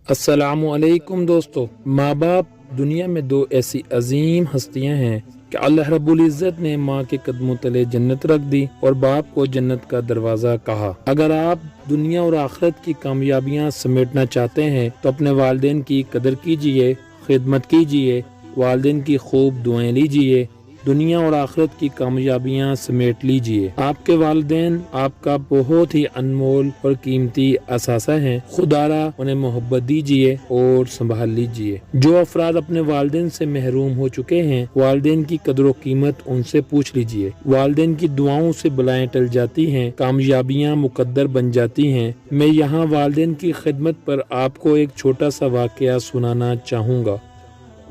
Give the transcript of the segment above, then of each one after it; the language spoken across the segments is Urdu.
السلام علیکم دوستو، ماں باپ دنیا میں دو ایسی عظیم ہستیاں ہیں کہ اللہ رب العزت نے ماں کے قدموں تلے جنت رکھ دی اور باپ کو جنت کا دروازہ کہا۔ اگر آپ دنیا اور آخرت کی کامیابیاں سمیٹنا چاہتے ہیں تو اپنے والدین کی قدر کیجئے، خدمت کیجئے، والدین کی خوب دعائیں لیجئے، دنیا اور آخرت کی کامیابیاں سمیٹ لیجئے۔ آپ کے والدین آپ کا بہت ہی انمول اور قیمتی اثاثہ ہیں، خدا را انہیں محبت دیجئے اور سنبھال لیجئے۔ جو افراد اپنے والدین سے محروم ہو چکے ہیں، والدین کی قدر و قیمت ان سے پوچھ لیجئے۔ والدین کی دعاؤں سے بلائیں ٹل جاتی ہیں، کامیابیاں مقدر بن جاتی ہیں۔ میں یہاں والدین کی خدمت پر آپ کو ایک چھوٹا سا واقعہ سنانا چاہوں گا۔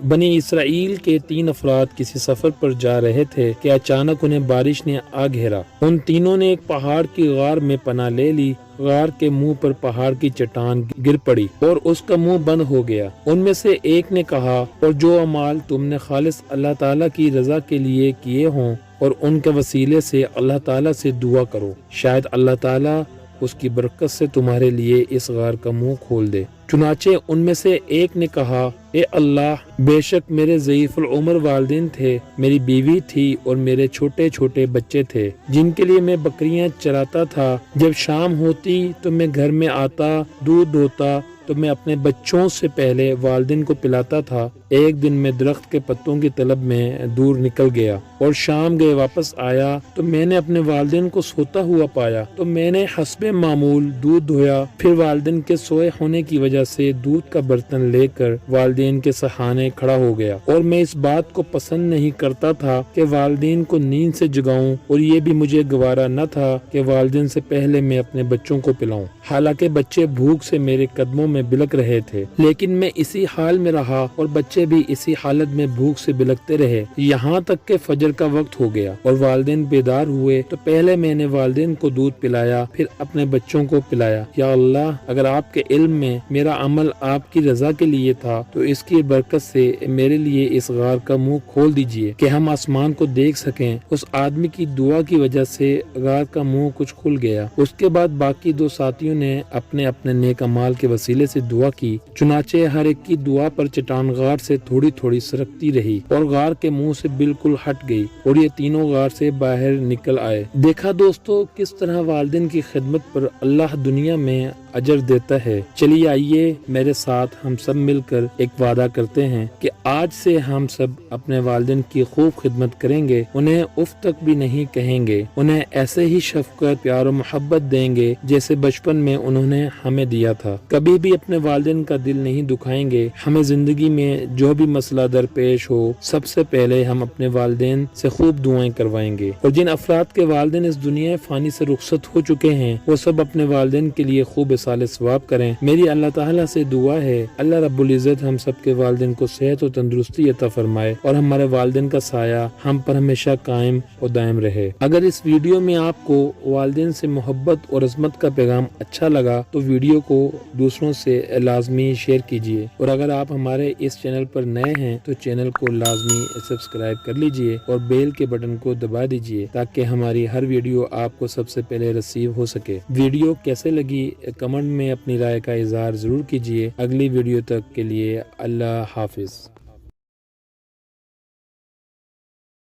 بنی اسرائیل کے 3 افراد کسی سفر پر جا رہے تھے کہ اچانک انہیں بارش نے آ گھیرا۔ ان تینوں نے ایک پہاڑ کی غار میں پناہ لے لی۔ غار کے منہ پر پہاڑ کی چٹان گر پڑی اور اس کا منہ بند ہو گیا۔ ان میں سے ایک نے کہا، اور جو اعمال تم نے خالص اللہ تعالیٰ کی رضا کے لیے کیے ہوں اور ان کے وسیلے سے اللہ تعالیٰ سے دعا کرو، شاید اللہ تعالیٰ اس کی برکت سے تمہارے لیے اس غار کا منہ کھول دے۔ چنانچہ ان میں سے ایک نے کہا، اے اللہ، بے شک میرے ضعیف العمر والدین تھے، میری بیوی تھی اور میرے چھوٹے چھوٹے بچے تھے جن کے لیے میں بکریاں چراتا تھا۔ جب شام ہوتی تو میں گھر میں آتا، دودھ دھوتا تو میں اپنے بچوں سے پہلے والدین کو پلاتا تھا۔ ایک دن میں درخت کے پتوں کی طلب میں دور نکل گیا اور شام گئے واپس آیا تو میں نے اپنے والدین کو سوتا ہوا پایا، تو میں نے حسب معمول دودھ دھویا، پھر والدین کے سوئے ہونے کی وجہ سے دودھ کا برتن لے کر والدین کے سہانے کھڑا ہو گیا، اور میں اس بات کو پسند نہیں کرتا تھا کہ والدین کو نیند سے جگاؤں، اور یہ بھی مجھے گوارا نہ تھا کہ والدین سے پہلے میں اپنے بچوں کو پلاؤں، حالانکہ بچے بھوک سے میرے قدموں میں بلک رہے تھے، لیکن میں اسی حال میں رہا اور بچے بھی اسی حالت میں بھوک سے بلکتے رہے، یہاں تک کہ فجر کا وقت ہو گیا اور والدین بیدار ہوئے تو پہلے میں نے والدین کو دودھ پلایا، پھر اپنے بچوں کو پلایا۔ یا اللہ، اگر آپ کے علم میں میرا عمل آپ کی رضا کے لیے تھا تو اس کی برکت سے میرے لیے اس غار کا منہ کھول دیجئے کہ ہم آسمان کو دیکھ سکیں۔ اس آدمی کی دعا کی وجہ سے غار کا منہ کچھ کھل گیا۔ اس کے بعد باقی 2 ساتھیوں نے اپنے اپنے نیک اعمال کے وسیلے سے دعا کی، چنانچہ ہر ایک کی دعا پر چٹان غار سے تھوڑی تھوڑی سرکتی رہی اور غار کے منہ سے بالکل ہٹ گئی اور یہ تینوں غار سے باہر نکل آئے۔ دیکھا دوستو کس طرح والدین کی خدمت پر اللہ دنیا میں اجر دیتا ہے۔ چلیے آئیے میرے ساتھ ہم سب مل کر ایک وعدہ کرتے ہیں کہ آج سے ہم سب اپنے والدین کی خوب خدمت کریں گے، انہیں اف تک بھی نہیں کہیں گے، انہیں ایسے ہی شفقت، پیار و محبت دیں گے جیسے بچپن میں انہوں نے ہمیں دیا تھا۔ کبھی بھی اپنے والدین کا دل نہیں دکھائیں گے۔ ہمیں زندگی میں جو بھی مسئلہ درپیش ہو، سب سے پہلے ہم اپنے والدین سے خوب دعائیں کروائیں گے، اور جن افراد کے والدین اس دنیا فانی سے رخصت ہو چکے ہیں وہ سب اپنے والدین کے لیے خوب اصال ثواب کریں۔ میری اللہ تعالیٰ سے دعا ہے اللہ رب العزت ہم سب کے والدین کو صحت و تندرستی عطا فرمائے اور ہمارے والدین کا سایہ ہم پر ہمیشہ قائم و دائم رہے۔ اگر اس ویڈیو میں آپ کو والدین سے محبت اور عظمت کا پیغام اچھا لگا تو ویڈیو کو دوسروں سے لازمی شیئر کیجیے، اور اگر آپ ہمارے اس چینل پر نئے ہیں تو چینل کو لازمی سبسکرائب کر لیجئے اور بیل کے بٹن کو دبا دیجئے تاکہ ہماری ہر ویڈیو آپ کو سب سے پہلے رسیو ہو سکے۔ ویڈیو کیسے لگی کمنٹ میں اپنی رائے کا اظہار ضرور کیجئے۔ اگلی ویڈیو تک کے لیے اللہ حافظ۔